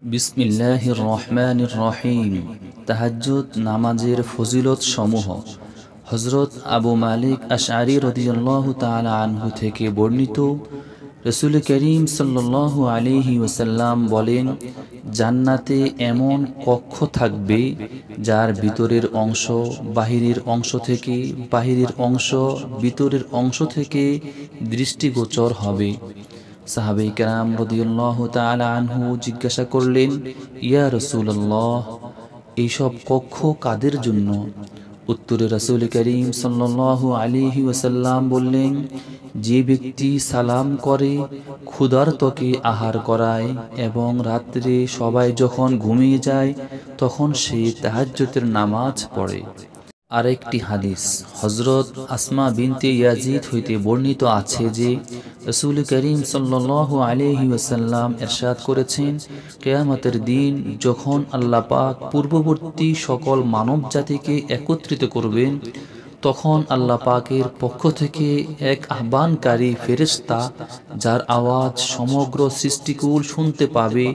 বিসমিল্লাহির রহমানির রহিম। তাহাজ্জুদ নামাজের ফজিলত সমূহ। হযরত আবু মালিক আশআরী রাদিয়াল্লাহু তাআলা আনহু থেকে বর্ণিত, রাসূল করিম সাল্লাল্লাহু আলাইহি ওয়াসাল্লাম বলেন, জান্নাতে এমন কক্ষ থাকবে যার ভিতরের অংশ বাহিরের অংশ থেকে, বাহিরের অংশ ভিতরের অংশ থেকে দৃষ্টিগোচর হবে। সাহাবায়ে কেরাম রাদিয়াল্লাহু তাআলা আনহু জিজ্ঞাসা করলেন, ইয়া রাসূলুল্লাহ, এইসব কক্ষ কাদের জন্য? উত্তরে রাসূল করিম সাল্লাল্লাহু আলাইহি ওয়াসাল্লাম বললেন, যে ব্যক্তি সালাম করে, ক্ষুধার্তকে আহার করায় এবং রাত্রে সবাই যখন ঘুমিয়ে যায় তখন সে তাহাজ্জুদের নামাজ পড়ে। আরেকটি হাদিস হযরত আসমা বিনতে ইয়াজিদ হইতে বর্ণিত আছে যে, রাসূল করিম সাল্লাল্লাহু আলাইহি ওয়াসাল্লাম ইরশাদ করেছেন, কিয়ামতের দিন যখন আল্লাহ পাক পূর্ববর্তী সকল মানব জাতিকে একত্রিত করবেন, তখন আল্লাহ পাকের পক্ষ থেকে এক আহ্বানকারী ফেরেশতা, যার আওয়াজ সমগ্র সৃষ্টিকুল শুনতে পাবে,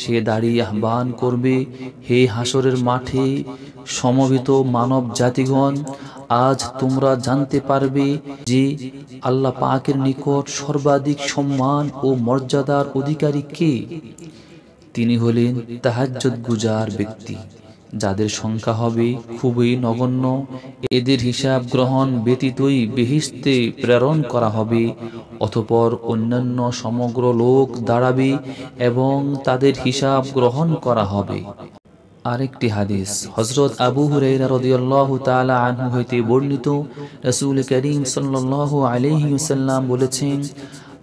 সে দাঁড়িয়ে আহ্বান করবে, হে হাসরের মাঠে সমবেত মানব জাতিগণ, আজ তোমরা জানতে পারবে যে আল্লাহ পাকের নিকট সর্বাধিক সম্মান ও মর্যাদার অধিকারী কে। তিনি হলেন তাহাজ্জুদ গুজার ব্যক্তি, যাদের সংখ্যা হবে খুবই নগণ্য। এদের হিসাব গ্রহণ ব্যতীতই বেহেশতে প্রেরণ করা হবে। অতঃপর অন্যান্য সমগ্র লোক দাঁড়াবে এবং তাদের হিসাব গ্রহণ করা হবে। আরেকটি হাদিস হযরত আবু হুরায়রা রাদিয়াল্লাহু তাআলা আনহু হইতে বর্ণিত, রাসূল করিম সাল্লাল্লাহু আলাইহি ওয়াসাল্লাম বলেছেন,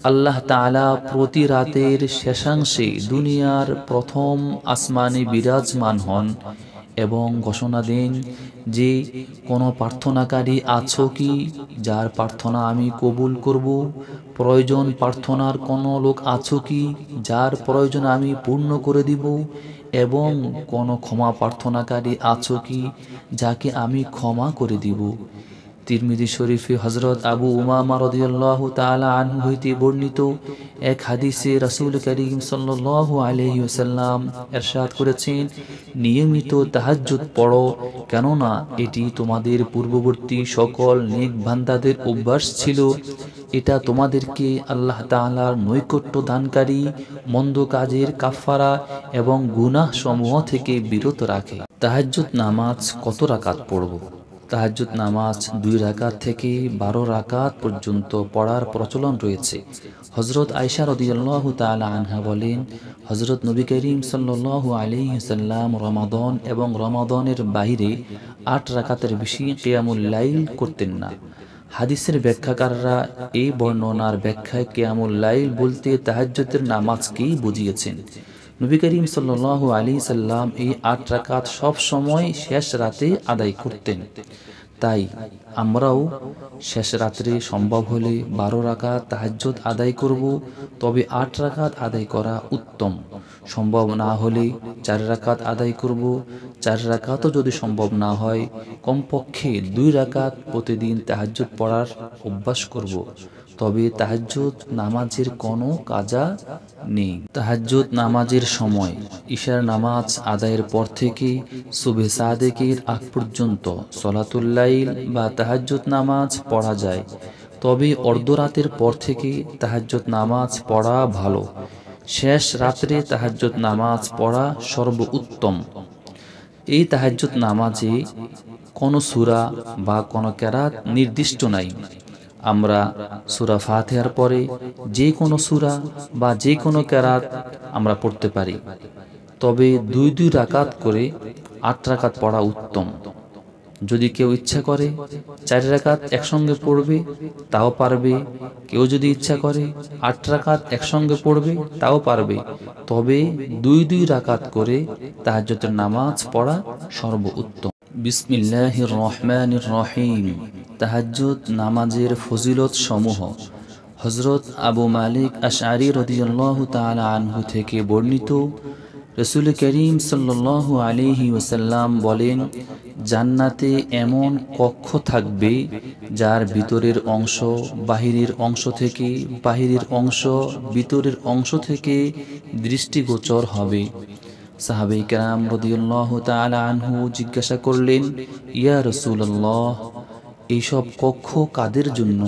আল্লাহ তাআলা প্রতি রাতের শেষাংশে দুনিয়ার প্রথম আসমানে বিরাজমান হন এবং ঘোষণা দেন যে, কোনো প্রার্থনাকারী আছো কি যার প্রার্থনা আমি কবুল করব? প্রয়োজন প্রার্থনার কোনো লোক আছো কি যার প্রয়োজন আমি পূর্ণ করে দিব? এবং কোনো ক্ষমা প্রার্থনাকারী আছো কি যাকে আমি ক্ষমা করে দিব? তিরমিজি শরীফে হযরত আবু উমামা রাদিয়াল্লাহু তাআলা আনহু হইতে বর্ণিত এক হাদিসে রাসূল করিম সাল্লাল্লাহু আলাইহি ওয়াসাল্লাম ইরশাদ করেছেন, নিয়মিত তাহাজ্জুদ পড়ো, কেননা এটি তোমাদের পূর্ববর্তী সকল নেক বান্দাদের অভ্যাস ছিল। এটা তোমাদেরকে আল্লাহ তাআলার নৈকট্য দানকারী, মন্দ কাজের কাফফারা এবং গুনাহ সমূহ থেকে বিরত রাখে। তাহাজ্জুদ নামাজ কত রাকাত পড়ব? তাহাজ্জুদ নামাজ 2 রাকাত থেকে 12 রাকাত পর্যন্ত পড়ার প্রচলন রয়েছে। হযরত আয়েশা রাদিয়াল্লাহু তাআলা আনহা বলেন, হযরত নবী করিম সাল্লাল্লাহু আলাইহি ওয়াসাল্লাম রমাদান এবং রমাদানের বাইরে 8 রাকাতের বেশি কিয়ামুল লাইল করতেন না। হাদিসের ব্যাখ্যাকাররা এই বর্ণনার ব্যাখ্যায় কিয়ামুল লাইল বলতে তাহাজ্জুদের নামাজকেই বুঝিয়েছেন। নবী করিম সাল্লাল্লাহু আলাইহি সাল্লাম এই 8 রাকাত সব সময় শেষ রাতে আদায় করতেন। তাই আমরাও শেষ রাত্রে সম্ভব হলে 12 রাকাত তাহাজ্জুদ আদায় করব, তবে 8 রাকাত আদায় করা উত্তম। সম্ভব না হলে 4 রাকাত আদায় করব। 4 রাকাতও যদি সম্ভব না হয়, কমপক্ষে 2 রাকাত প্রতিদিন তাহাজ্জুদ পড়ার অভ্যাস করব। তবে তাহাজ্জুদ নামাজের কোনো কাজা নেই। তাহাজ্জুদ নামাজের সময় ইশার নামাজ আদায়ের পর থেকে সুবহে সাদেকের আগ পর্যন্ত সলাতুল লাইল বা তাহাজ্জুদ নামাজ পড়া যায়। তবে অর্ধরাতের পর থেকে তাহাজ্জুদ নামাজ পড়া ভালো। শেষ রাত্রে তাহাজ্জুদ নামাজ পড়া সর্বোত্তম। এই তাহাজ্জুদ নামাজে কোনো সূরা বা কোনো কেরাত নির্দিষ্ট নাই। আমরা সূরা ফাতিহার পরে যে কোনো সূরা বা যে কোনো কেরাত আমরা পড়তে পারি। তবে 2 রাকাত করে 8 রাকাত পড়া উত্তম। যদি কেউ ইচ্ছা করে 4 রাকাত একসঙ্গে পড়বে তাও পারবে। কেউ যদি ইচ্ছা করে 8 রাকাত একসঙ্গে পড়বে তাও পারবে। তবে 2 রাকাত করে তাহাজ্জুদের নামাজ পড়া সর্বোত্তম। বিসমিল্লাহির রহমানির রহিম। তাহাজ্জুদ নামাজের ফজিলত সমূহ। হযরত আবু মালিক আশআরী রাদিয়াল্লাহু তাআলা আনহু থেকে বর্ণিত, রাসূল করিম সাল্লাল্লাহু আলাইহি ওয়াসাল্লাম বলেন, জান্নাতে এমন কক্ষ থাকবে যার ভিতরের অংশ বাহিরের অংশ থেকে, বাহিরের অংশ ভিতরের অংশ থেকে দৃষ্টিগোচর হবে। সাহাবায়ে কেরাম রাদিয়াল্লাহু তাআলা আনহু জিজ্ঞাসা করলেন, ইয়া রাসূলুল্লাহ, এইসব কক্ষ কাদের জন্য?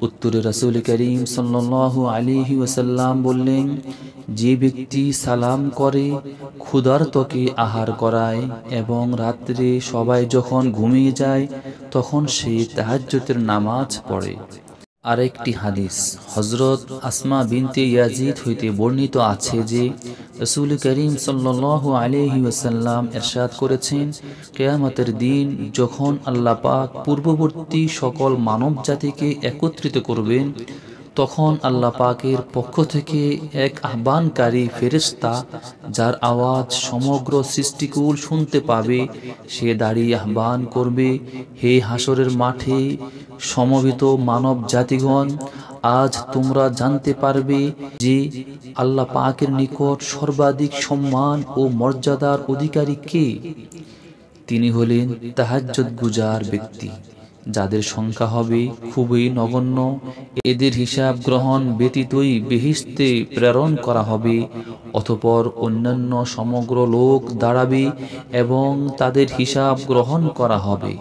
উত্তরে রাসূল করিম সাল্লাল্লাহু আলাইহি ওয়াসাল্লাম বললেন, যে ব্যক্তি সালাম করে, ক্ষুধার্তকে আহার করায় এবং রাত্রে সবাই যখন ঘুমিয়ে যায় তখন সে তাহাজ্জুদের নামাজ পড়ে। আরেকটি হাদিস হযরত আসমা বিনতে ইয়াজিদ হইতে বর্ণিত আছে যে রাসূল করিম সাল্লাল্লাহু আলাইহি ওয়াসাল্লাম ইরশাদ করেছেন, কিয়ামতের দিন যখন আল্লাহ পাক পূর্ববর্তী সকল মানব জাতিকে একত্রিত করবেন, তখন আল্লাহ পাকের পক্ষ থেকে এক আহ্বানকারী ফেরেশতা, যার আওয়াজ সমগ্র সৃষ্টিকুল শুনতে পাবে, সে দাঁড়িয়ে আহ্বান করবে, হে হাসরের মাঠে সমবেত মানব জাতিগণ, আজ তোমরা জানতে পারবে যে আল্লাহ পাকের নিকট সর্বাধিক সম্মান ও মর্যাদার অধিকারী কে। তিনি হলেন তাহাজ্জুদ গুজার ব্যক্তি, যাদের সংখ্যা হবে খুবই নগণ্য। এদের হিসাব গ্রহণ ব্যতীতই বেহেশতে প্রেরণ করা হবে। অতঃপর অন্যান্য সমগ্র লোক দাঁড়াবে এবং তাদের হিসাব গ্রহণ করা হবে।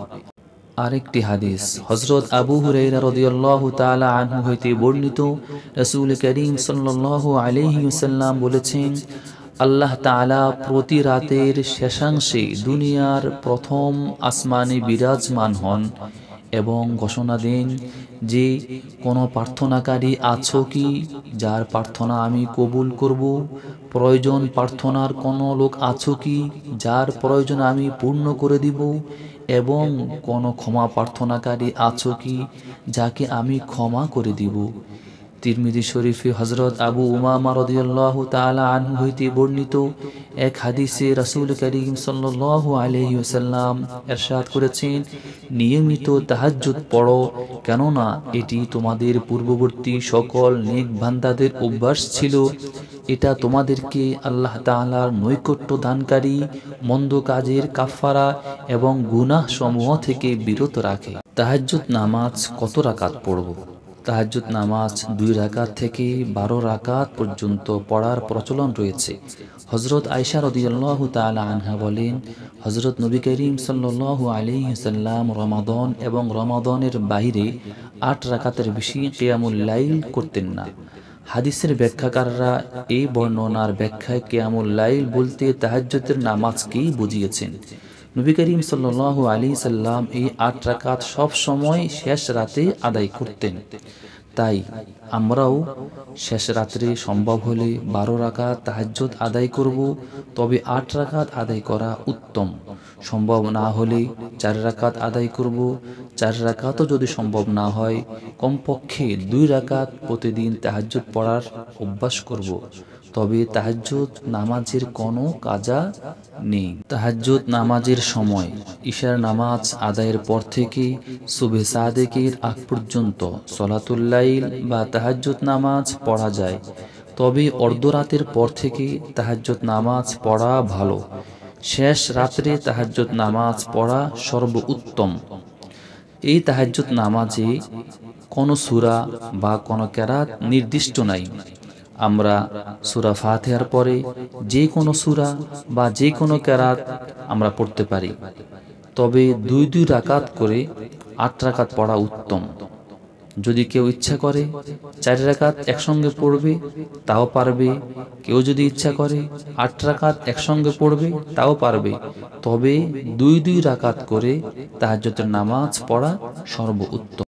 আরেকটি হাদিস হযরত আবু হুরায়রা রাদিয়াল্লাহু তাআলা আনহু হইতে বর্ণিত, রাসূল করিম সাল্লাল্লাহু আলাইহি ওয়াসাল্লাম বলেছেন, আল্লাহ তাআলা প্রতি রাতের শেষাংশে দুনিয়ার প্রথম আসমানে বিরাজমান হন এবং ঘোষণা দেন যে কোনো প্রার্থনাকারী আছো কি, যার প্রার্থনা আমি কবুল করব? প্রয়োজন প্রার্থনার কোনো লোক আছো কি, যার প্রয়োজন আমি পূর্ণ করে দিব? এবং কোনো ক্ষমা প্রার্থনাকারী আছো কি, যাকে আমি ক্ষমা করে দিব? তিরমিজি শরীফে হযরত আবু উমামা রাদিয়াল্লাহু তাআলা আনহু হইতে বর্ণিত এক হাদিসে রাসূল করিম সাল্লাল্লাহু আলাইহি ওয়াসাল্লাম ইরশাদ করেছেন, নিয়মিত তাহাজ্জুদ পড়ো, কেননা এটি তোমাদের পূর্ববর্তী সকল নেক বান্দাদের অভ্যাস ছিল। এটা তোমাদেরকে আল্লাহ তাআলার নৈকট্য দানকারী, মন্দ কাজের কাফফারা এবং গুনাহ সমূহ থেকে বিরত রাখে। তাহাজ্জুদ নামাজ কত রাকাত পড়ব? তাহাজ্জুদ নামাজ 2 রাকাত থেকে 12 রাকাত পর্যন্ত পড়ার প্রচলন রয়েছে। হযরত আয়েশা রাদিয়াল্লাহু তাআলা আনহা বলেন, হযরত নবী করিম সাল্লাল্লাহু আলাইহি ওয়াসাল্লাম রমাদান এবং রমাদানের বাইরে 8 রাকাতের বেশি কিয়ামুল লাইল করতেন না। হাদিসের ব্যাখ্যাকাররা এই বর্ণনার ব্যাখ্যায় কিয়ামুল লাইল বলতে তাহাজ্জুদের নামাজকেই বুঝিয়েছেন। নবী করিম সাল্লাল্লাহু আলাইহি সাল্লাম এই 8 রাকাত সব সময় শেষ রাতে আদায় করতেন। তাই আমরাও শেষ রাত্রে সম্ভব হলে 12 রাকাত তাহাজ্জুদ আদায় করব, তবে 8 রাকাত আদায় করা উত্তম। সম্ভব না হলে 4 রাকাত আদায় করব। 4 রাকাতও যদি সম্ভব না হয়, কমপক্ষে 2 রাকাত প্রতিদিন তাহাজ্জুদ পড়ার অভ্যাস করব। তবে তাহাজ্জুদ নামাজের কোনো কাজা নেই। তাহাজ্জুদ নামাজের সময় ইশার নামাজ আদায়ের পর থেকে সুবহে সাদেকের আগ পর্যন্ত সলাতুল লাইল বা তাহাজ্জুদ নামাজ পড়া যায়। তবে অর্ধরাতের পর থেকে তাহাজ্জুদ নামাজ পড়া ভালো। শেষ রাত্রে তাহাজ্জুদ নামাজ পড়া সর্বোত্তম। এই তাহাজ্জুদ নামাজে কোনো সূরা বা কোনো কেরাত নির্দিষ্ট নাই। আমরা সূরা ফাতিহার পরে যে কোনো সূরা বা যে কোনো কেরাত আমরা পড়তে পারি। তবে 2 রাকাত করে 8 রাকাত পড়া উত্তম। যদি কেউ ইচ্ছা করে 4 রাকাত একসঙ্গে পড়বে তাও পারবে, কেউ যদি ইচ্ছা করে 8 রাকাত একসঙ্গে পড়বে তাও পারবে। তবে 2 রাকাত করে তাহাজ্জুদের নামাজ পড়া সর্বোত্তম।